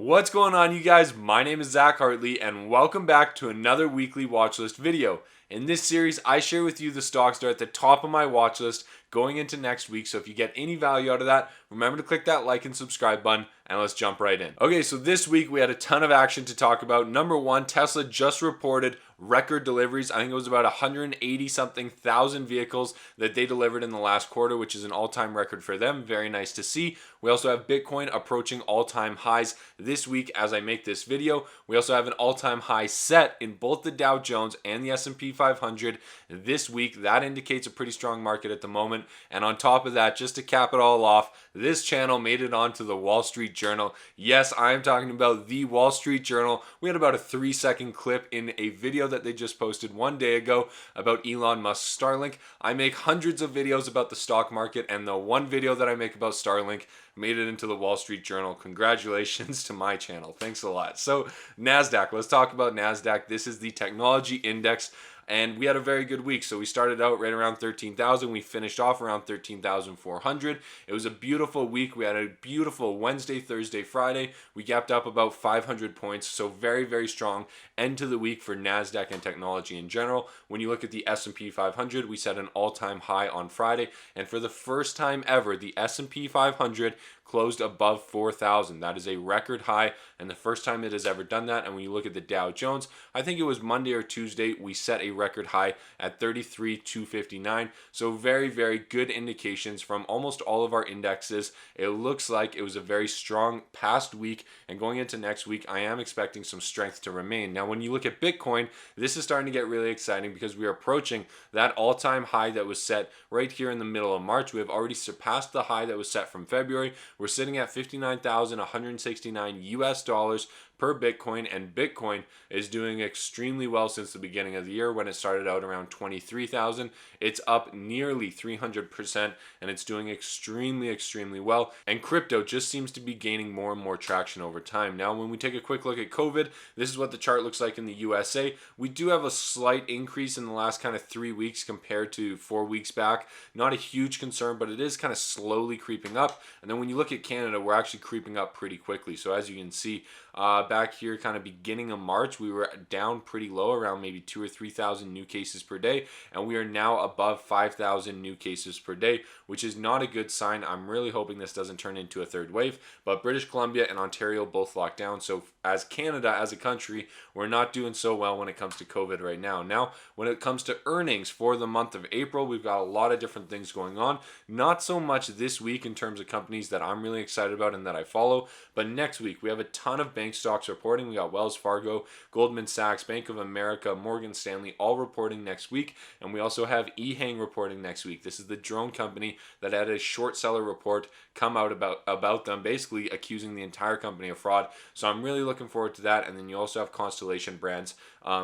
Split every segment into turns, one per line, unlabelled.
What's going on, you guys? My name is Zach Hartley and welcome back to another weekly watch list video. In this series, I share with you the stocks that are at the top of my watch list going into next week. So if you get any value out of that, remember to click that like and subscribe button and let's jump right in. Okay, so this week we had a ton of action to talk about. Number one, Tesla just reported record deliveries. I think it was about 180 something thousand vehicles that they delivered in the last quarter, which is an all-time record for them. Very nice to see. We also have Bitcoin approaching all-time highs this week as I make this video. We also have an all-time high set in both the Dow Jones and the S&P 500 this week. That indicates a pretty strong market at the moment. And on top of that, just to cap it all off, this channel made it onto the Wall Street Journal. Yes, I am talking about the Wall Street Journal. We had about a 3-second clip in a video that they just posted one day ago about Elon Musk's Starlink. I make hundreds of videos about the stock market, and the one video that I make about Starlink made it into the Wall Street Journal. Congratulations to my channel. Thanks a lot. So NASDAQ, let's talk about NASDAQ. This is the technology index. And we had a very good week. So we started out right around 13,000. We finished off around 13,400. It was a beautiful week. We had a beautiful Wednesday, Thursday, Friday. We gapped up about 500 points. So very, very strong end to the week for NASDAQ and technology in general. When you look at the S&P 500, we set an all-time high on Friday. And for the first time ever, the S&P 500 closed above 4,000. That is a record high and the first time it has ever done that. And when you look at the Dow Jones, I think it was Monday or Tuesday, we set a record high at 33,259. So very, very good indications from almost all of our indexes. It looks like it was a very strong past week, and going into next week, I am expecting some strength to remain. Now, when you look at Bitcoin, this is starting to get really exciting because we are approaching that all-time high that was set right here in the middle of March. We have already surpassed the high that was set from February. We're sitting at 59,169 US dollars per Bitcoin, and Bitcoin is doing extremely well since the beginning of the year when it started out around 23,000. It's up nearly 300% and it's doing extremely, extremely well. And crypto just seems to be gaining more and more traction over time. Now, when we take a quick look at COVID, this is what the chart looks like in the USA. We do have a slight increase in the last kind of 3 weeks compared to 4 weeks back. Not a huge concern, but it is kind of slowly creeping up. And then when you look at Canada, we're actually creeping up pretty quickly. So as you can see, back here kind of beginning of March, we were down pretty low, around maybe 2,000 or 3,000 new cases per day, and we are now above 5,000 new cases per day, which is not a good sign. I'm really hoping this doesn't turn into a third wave, but British Columbia and Ontario both locked down. So as Canada, as a country, we're not doing so well when it comes to COVID right now. Now, when it comes to earnings for the month of April, we've got a lot of different things going on. Not so much this week in terms of companies that I'm really excited about and that I follow, but next week we have a ton of bank stocks reporting. We got Wells Fargo, Goldman Sachs, Bank of America, Morgan Stanley all reporting next week, and we also have eHang reporting next week. This is the drone company that had a short seller report come out about them, basically accusing the entire company of fraud. So I'm really looking forward to that. And then you also have Constellation Brands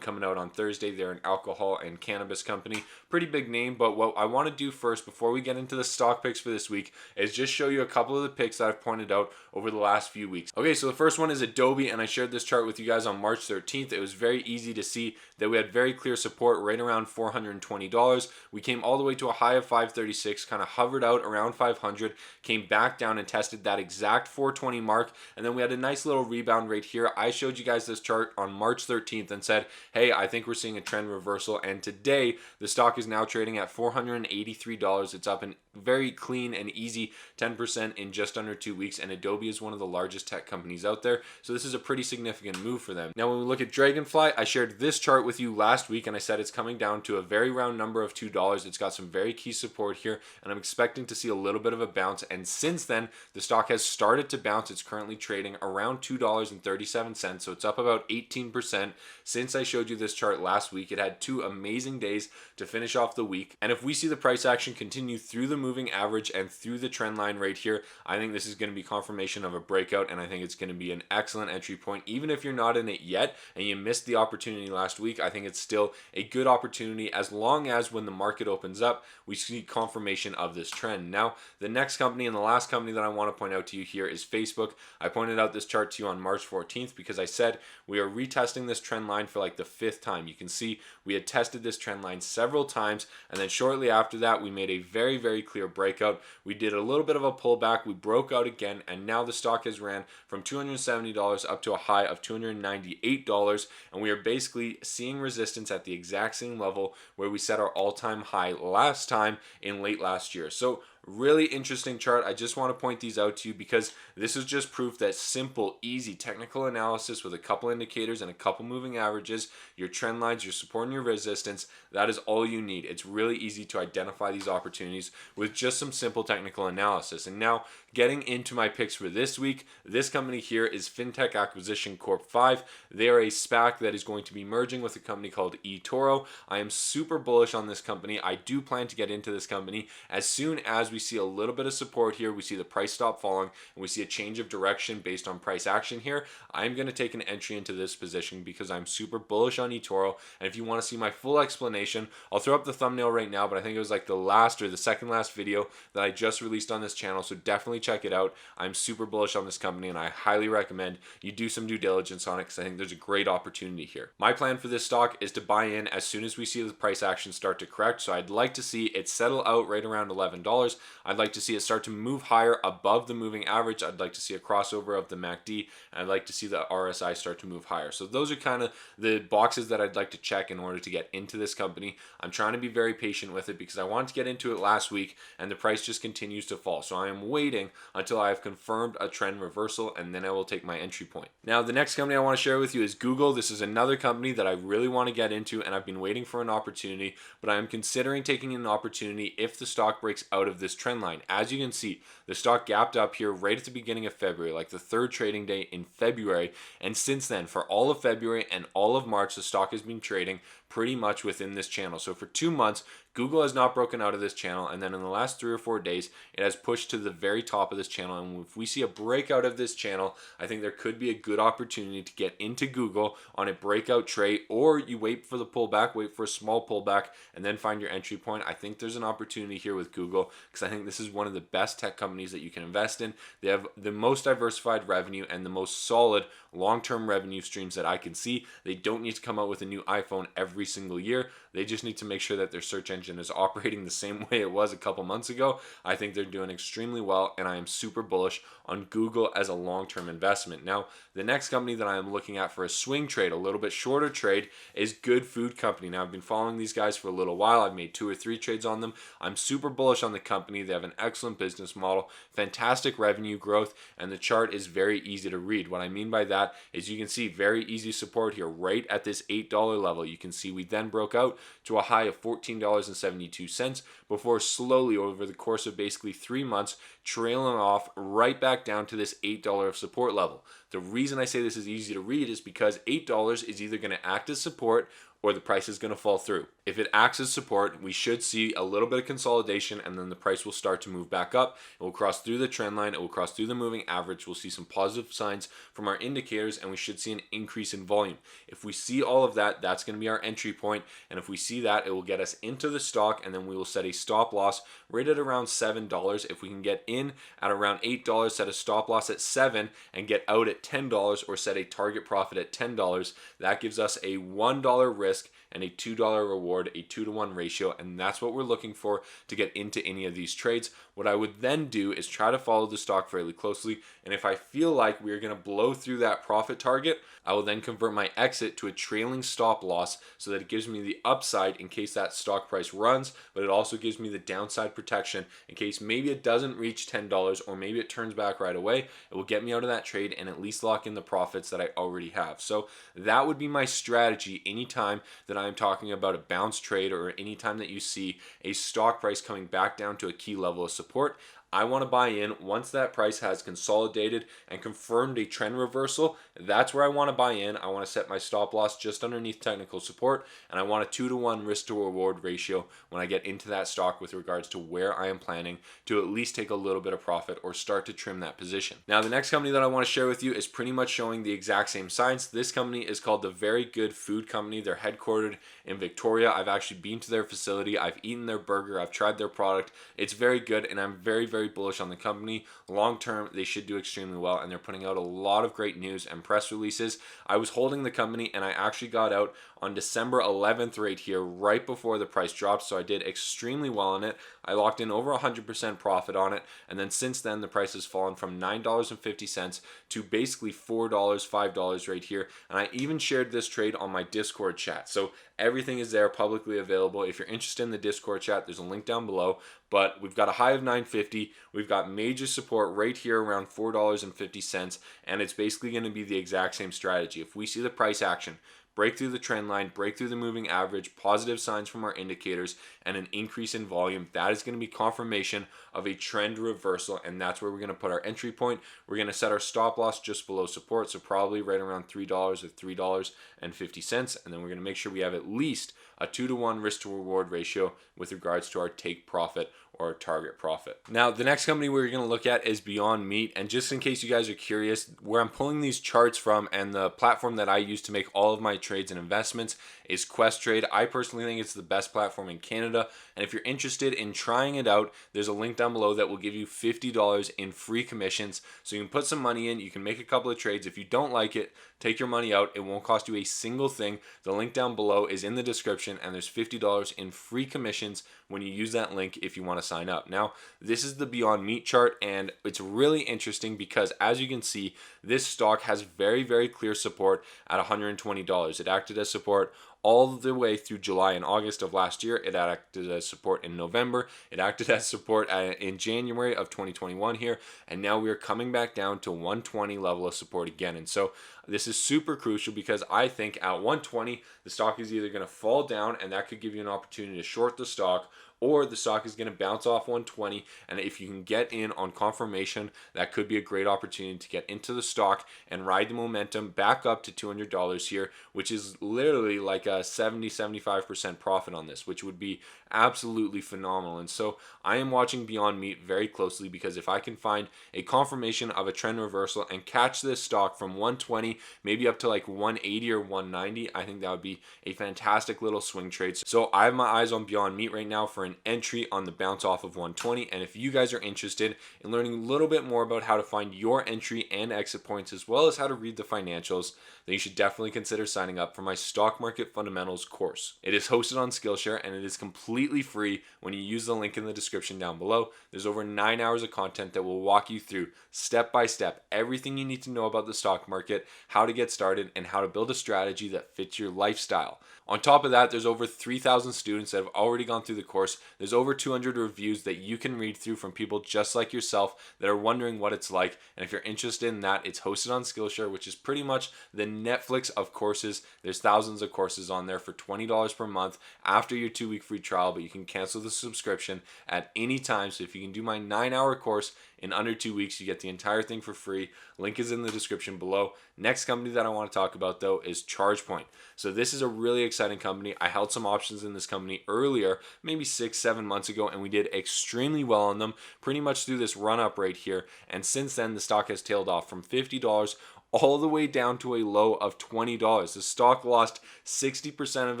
coming out on Thursday. They're an alcohol and cannabis company. Pretty big name, but what I want to do first before we get into the stock picks for this week is just show you a couple of the picks that I've pointed out over the last few weeks. Okay, so the first one is Adobe, and I shared this chart with you guys on March 13th. It was very easy to see that we had very clear support right around $420. We came all the way to a high of 536, kind of hovered out around 500, came back down and tested that exact 420 mark, and then we had a nice little rebound right here. I showed you guys this chart on March 13th and said, hey, I think we're seeing a trend reversal, and today the stock is now trading at $483. It's up in very clean and easy 10% in just under 2 weeks, and Adobe is one of the largest tech companies out there, so this is a pretty significant move for them. Now, when we look at Draganfly, I shared this chart with you last week, and I said it's coming down to a very round number of $2. It's got some very key support here, and I'm expecting to see a little bit of a bounce, and since then, the stock has started to bounce. It's currently trading around $2.37, so it's up about 18% since I showed you this chart last week. It had 2 amazing days to finish off the week, and if we see the price action continue through the moving average and through the trend line right here, I think this is going to be confirmation of a breakout, and I think it's going to be an excellent entry point. Even if you're not in it yet and you missed the opportunity last week, I think it's still a good opportunity as long as when the market opens up, we see confirmation of this trend. Now, the next company and the last company that I want to point out to you here is Facebook. I pointed out this chart to you on March 14th because I said we are retesting this trend line for like the 5th time. You can see we had tested this trend line several times, and then shortly after that, we made a very, very clear breakout. We did a little bit of a pullback, we broke out again, and now the stock has ran from $270 up to a high of $298, and we are basically seeing resistance at the exact same level where we set our all-time high last time in late last year. So really interesting chart. I just want to point these out to you because this is just proof that simple, easy technical analysis with a couple indicators and a couple moving averages, your trend lines, your support and your resistance, that is all you need. It's really easy to identify these opportunities with just some simple technical analysis. And now getting into my picks for this week, this company here is Fintech Acquisition Corp 5. They are a SPAC that is going to be merging with a company called eToro. I am super bullish on this company. I do plan to get into this company as soon as we see a little bit of support here, we see the price stop falling, and we see a change of direction based on price action here. I'm going to take an entry into this position because I'm super bullish on eToro. And if you want to see my full explanation, I'll throw up the thumbnail right now, but I think it was like the last or the second last video that I just released on this channel, so definitely check it out. I'm super bullish on this company, and I highly recommend you do some due diligence on it because I think there's a great opportunity here. My plan for this stock is to buy in as soon as we see the price action start to correct, so I'd like to see it settle out right around $11. I'd like to see it start to move higher above the moving average. I'd like to see a crossover of the MACD, and I'd like to see the RSI start to move higher. So those are kind of the boxes that I'd like to check in order to get into this company. I'm trying to be very patient with it because I wanted to get into it last week and the price just continues to fall. So I am waiting until I have confirmed a trend reversal, and then I will take my entry point. Now, the next company I want to share with you is Google. This is another company that I really want to get into, and I've been waiting for an opportunity, but I am considering taking an opportunity if the stock breaks out of this trend line. As you can see, the stock gapped up here right at the beginning of February, like the third trading day in February, and since then, for all of February and all of March, the stock has been trading pretty much within this channel. So for 2 months, Google has not broken out of this channel, and then in the last 3 or 4 days, it has pushed to the very top of this channel. And if we see a breakout of this channel, I think there could be a good opportunity to get into Google on a breakout trade, or you wait for the pullback, wait for a small pullback, and then find your entry point. I think there's an opportunity here with Google because I think this is one of the best tech companies that you can invest in. They have the most diversified revenue and the most solid long-term revenue streams that I can see. They don't need to come out with a new iPhone every single year. They just need to make sure that their search engine is operating the same way it was a couple months ago. I think they're doing extremely well, and I am super bullish on Google as a long-term investment. Now, the next company that I am looking at for a swing trade, a little bit shorter trade, is Good Food Company. Now, I've been following these guys for a little while. I've made 2 or 3 trades on them. I'm super bullish on the company. They have an excellent business model, fantastic revenue growth, and the chart is very easy to read. What I mean by that is you can see very easy support here right at this $8 level. You can see we then broke out to a high of $14.72 before slowly over the course of basically 3 months trailing off right back down to this $8 of support level. The reason I say this is easy to read is because $8 is either going to act as support or the price is going to fall through. If it acts as support, we should see a little bit of consolidation, and then the price will start to move back up. It will cross through the trend line. It will cross through the moving average. We'll see some positive signs from our indicators, and we should see an increase in volume. If we see all of that, that's going to be our entry point, and if we see that, it will get us into the stock, and then we will set a stop loss right at around $7. If we can get in at around $8, set a stop loss at $7, and get out at $10, or set a target profit at $10, that gives us a $1 risk and a $2 reward, a 2-to-1 ratio, and that's what we're looking for to get into any of these trades. What I would then do is try to follow the stock fairly closely, and if I feel like we're going to blow through that profit target, I will then convert my exit to a trailing stop loss so that it gives me the upside in case that stock price runs, but it also gives me the downside protection in case maybe it doesn't reach $10 or maybe it turns back right away. It will get me out of that trade and at least lock in the profits that I already have. So that would be my strategy anytime that I'm talking about a bounce trade or anytime that you see a stock price coming back down to a key level of support. I want to buy in once that price has consolidated and confirmed a trend reversal. That's where I want to buy in. I want to set my stop loss just underneath technical support, and I want a 2-to-1 risk to reward ratio when I get into that stock with regards to where I am planning to at least take a little bit of profit or start to trim that position. Now, the next company that I want to share with you is pretty much showing the exact same signs. This company is called the Very Good Food Company. They're headquartered in Victoria. I've actually been to their facility. I've eaten their burger. I've tried their product. It's very good, and I'm very bullish on the company. Long term, they should do extremely well, and they're putting out a lot of great news and press releases. I was holding the company, and I actually got out on December 11th right here, right before the price dropped, so I did extremely well on it. I locked in over 100% profit on it, and then since then the price has fallen from $9.50 to basically $4, $5 right here. And I even shared this trade on my Discord chat, so everything is there publicly available. If you're interested in the Discord chat, there's a link down below. But we've got a high of 950. We've got major support right here around $4.50, and it's basically going to be the exact same strategy. If we see the price action break through the trend line, break through the moving average, positive signs from our indicators, and an increase in volume, that is going to be confirmation of a trend reversal, and that's where we're going to put our entry point. We're going to set our stop loss just below support, so probably right around $3 or $3.50, and then we're going to make sure we have at least a 2-to-1 risk to reward ratio with regards to our take profit or target profit. Now, the next company we're going to look at is Beyond Meat, and just in case you guys are curious, where I'm pulling these charts from and the platform that I use to make all of my trades and investments is Questrade. I personally think it's the best platform in Canada, and if you're interested in trying it out, there's a link down below that will give you $50 in free commissions, so you can put some money in, you can make a couple of trades. If you don't like it, take your money out. It won't cost you a single thing. The link down below is in the description, and there's $50 in free commissions when you use that link if you want to sign up. Now, this is the Beyond Meat chart, and it's really interesting because, as you can see, this stock has very, very clear support at $120. It acted as support all the way through July and August of last year. It acted as support in November. It acted as support in January of 2021 here. And now we are coming back down to 120 level of support again. And so this is super crucial because I think at 120, the stock is either going to fall down, and that could give you an opportunity to short the stock, or the stock is going to bounce off 120, and if you can get in on confirmation, that could be a great opportunity to get into the stock and ride the momentum back up to $200 here, which is literally like a 70-75% profit on this, which would be absolutely phenomenal. And so I am watching Beyond Meat very closely, because if I can find a confirmation of a trend reversal and catch this stock from 120 maybe up to like 180 or 190, I think that would be a fantastic little swing trade. So I have my eyes on Beyond Meat right now for an entry on the bounce off of 120. And if you guys are interested in learning a little bit more about how to find your entry and exit points, as well as how to read the financials, then you should definitely consider signing up for my stock market fundamentals course. It is hosted on Skillshare, and it is completely free when you use the link in the description down below. There's over 9 hours of content that will walk you through step by step everything you need to know about the stock market, how to get started, and how to build a strategy that fits your lifestyle. On top of that, there's over 3,000 students that have already gone through the course. There's over 200 reviews that you can read through from people just like yourself that are wondering what it's like. And if you're interested in that, it's hosted on Skillshare, which is pretty much the Netflix of courses. There's thousands of courses on there for $20 per month after your 2-week free trial, but you can cancel the subscription at any time. So if you can do my 9-hour course in under 2 weeks, you get the entire thing for free. Link is in the description below. Next company that I want to talk about, though, is ChargePoint. So this is a really exciting company. I held some options in this company earlier, maybe 6-7 months ago, and we did extremely well on them pretty much through this run up right here. And since then, the stock has tailed off from $50 all the way down to a low of $20. The stock lost 60% of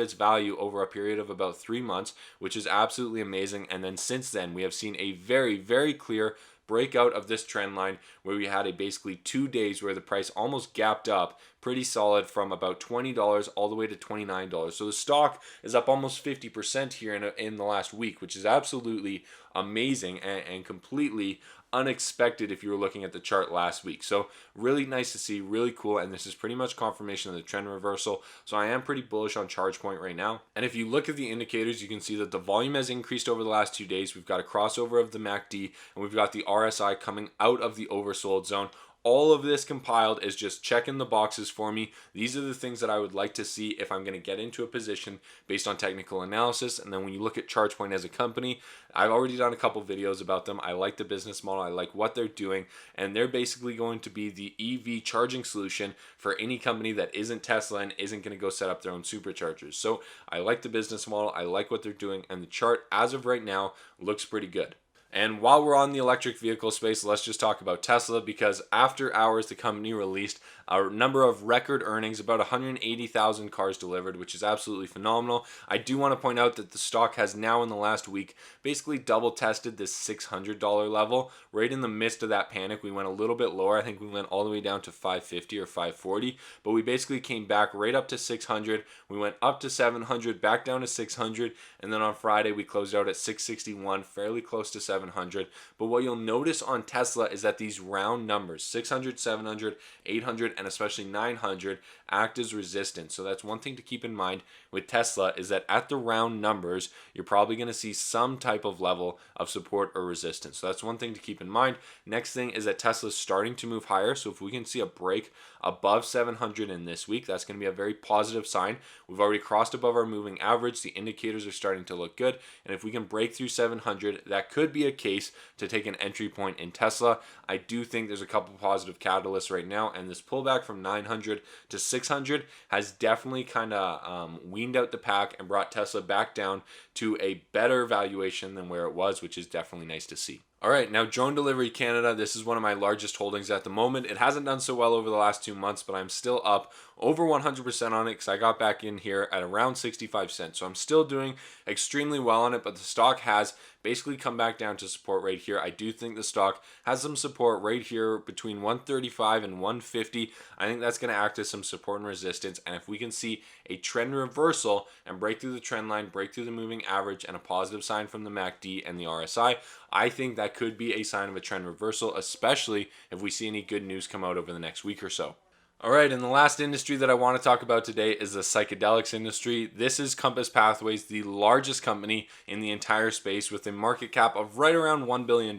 its value over a period of about 3 months, which is absolutely amazing. And then since then, we have seen a very, very clear breakout of this trend line, where we had a basically 2 days where the price almost gapped up pretty solid from about $20 all the way to $29. So the stock is up almost 50% here in the last week, which is absolutely amazing and completely unexpected if you were looking at the chart last week. So really nice to see, really cool, and this is pretty much confirmation of the trend reversal. So I am pretty bullish on ChargePoint right now. And if you look at the indicators, you can see that the volume has increased over the last 2 days. We've got a crossover of the MACD, and we've got the RSI coming out of the oversold zone. All of this compiled is just checking the boxes for me. These are the things that I would like to see if I'm going to get into a position based on technical analysis. And then when you look at ChargePoint as a company, I've already done a couple videos about them. I like the business model. I like what they're doing. And they're basically going to be the EV charging solution for any company that isn't Tesla and isn't going to go set up their own superchargers. So I like the business model. I like what they're doing. And the chart as of right now looks pretty good. And while we're on the electric vehicle space, let's just talk about Tesla, because after hours, the company released a number of record earnings, about 180,000 cars delivered, which is absolutely phenomenal. I do want to point out that the stock has now in the last week basically double tested this $600 level. Right in the midst of that panic, we went a little bit lower. I think we went all the way down to 550 or 540, but we basically came back right up to 600. We went up to 700, back down to 600, and then on Friday we closed out at 661, fairly close to 700. But what you'll notice on Tesla is that these round numbers, 600, 700, 800, and especially 900, act as resistance. So that's one thing to keep in mind with Tesla, is that at the round numbers, you're probably going to see some type of level of support or resistance. So that's one thing to keep in mind. Next thing is that Tesla's starting to move higher. So if we can see a break above 700 in this week, that's going to be a very positive sign. We've already crossed above our moving average. The indicators are starting to look good. And if we can break through 700, that could be a case to take an entry point in Tesla. I do think there's a couple positive catalysts right now, and this pullback from 900 to 600 has definitely kind of weaned out the pack and brought Tesla back down to a better valuation than where it was, which is definitely nice to see. All right, now Drone Delivery Canada, this is one of my largest holdings at the moment. It hasn't done so well over the last 2 months, but I'm still up over 100% on it because I got back in here at around 65 cents. So I'm still doing extremely well on it, but the stock has basically come back down to support right here. I do think the stock has some support right here between 135 and 150. I think that's going to act as some support and resistance. And if we can see a trend reversal and break through the trend line, break through the moving average, and a positive sign from the MACD and the RSI, I think that could be a sign of a trend reversal, especially if we see any good news come out over the next week or so. All right, and the last industry that I want to talk about today is the psychedelics industry. This is Compass Pathways, the largest company in the entire space with a market cap of right around $1 billion,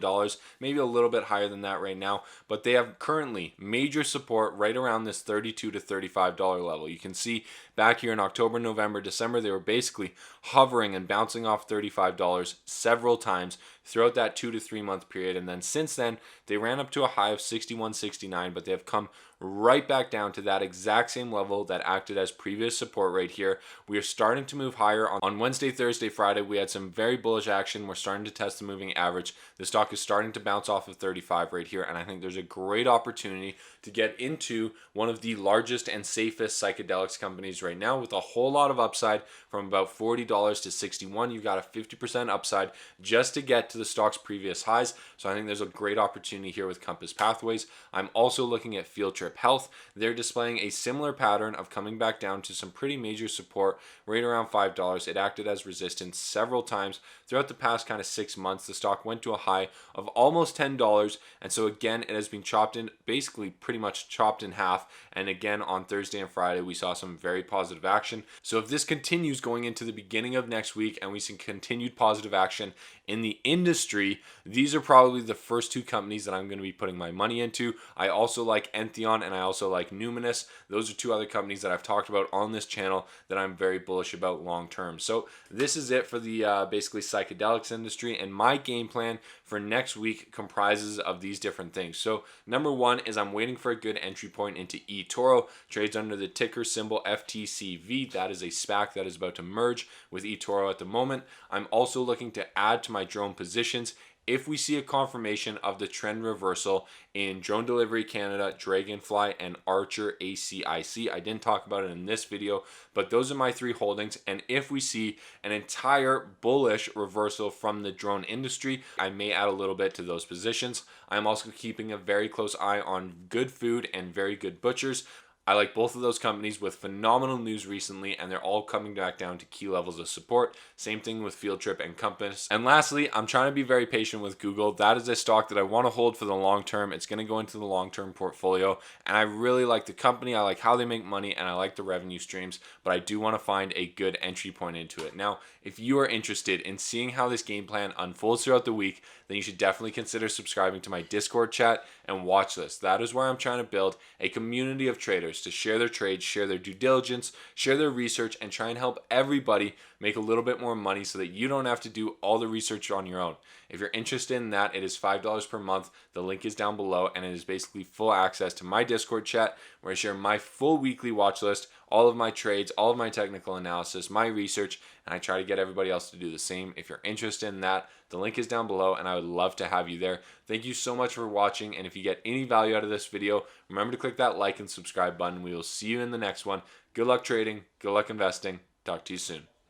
maybe a little bit higher than that right now, but they have currently major support right around this $32 to $35 level. You can see back here in October, November, December, they were basically hovering and bouncing off $35 several times throughout that 2 to 3 month period, and then since then, they ran up to a high of 61.69, but they have come right back down to that exact same level that acted as previous support right here. We are starting to move higher. On Wednesday, Thursday, Friday, we had some very bullish action. We're starting to test the moving average. The stock is starting to bounce off of 35 right here, and I think there's a great opportunity to get into one of the largest and safest psychedelics companies right now with a whole lot of upside from about $40 to $61. You've got a 50% upside just to get to the stock's previous highs. So I think there's a great opportunity here with Compass Pathways. I'm also looking at Field Trip Health. They're displaying a similar pattern of coming back down to some pretty major support right around $5. It acted as resistance several times throughout the past kind of 6 months. The stock went to a high of almost $10, and so again it has been chopped in, basically pretty much chopped in half, and again on Thursday and Friday we saw some very positive action. So if this continues going into the beginning of next week and we see continued positive action in the industry, these are probably the first two companies that I'm going to be putting my money into. I also like Entheon and I also like Numinous. Those are two other companies that I've talked about on this channel that I'm very bullish about long term. So this is it for the basically psychedelics industry, and my game plan for next week comprises of these different things. So number one is I'm waiting for a good entry point into eToro. Trades under the ticker symbol FTCV. That is a SPAC that is about to merge with eToro at the moment. I'm also looking to add to my drone positions if we see a confirmation of the trend reversal in Drone Delivery Canada, Draganfly, and Archer ACIC. I didn't talk about it in this video, but those are my three holdings. And if we see an entire bullish reversal from the drone industry, I may add a little bit to those positions. I'm also keeping a very close eye on Good Food and Very Good Butchers. I like both of those companies with phenomenal news recently, and they're all coming back down to key levels of support. Same thing with Field Trip and Compass. And lastly, I'm trying to be very patient with Google. That is a stock that I want to hold for the long term. It's going to go into the long-term portfolio, and I really like the company. I like how they make money, and I like the revenue streams, but I do want to find a good entry point into it. Now, if you are interested in seeing how this game plan unfolds throughout the week, then you should definitely consider subscribing to my Discord chat and Watchlist. That is where I'm trying to build a community of traders to share their trades, share their due diligence, share their research, and try and help everybody make a little bit more money so that you don't have to do all the research on your own. If you're interested in that, it is $5 per month. The link is down below, and it is basically full access to my Discord chat where I share my full weekly watch list, all of my trades, all of my technical analysis, my research, and I try to get everybody else to do the same. If you're interested in that, the link is down below, and I would love to have you there. Thank you so much for watching, and if you get any value out of this video, remember to click that like and subscribe button. We will see you in the next one. Good luck trading. Good luck investing. Talk to you soon.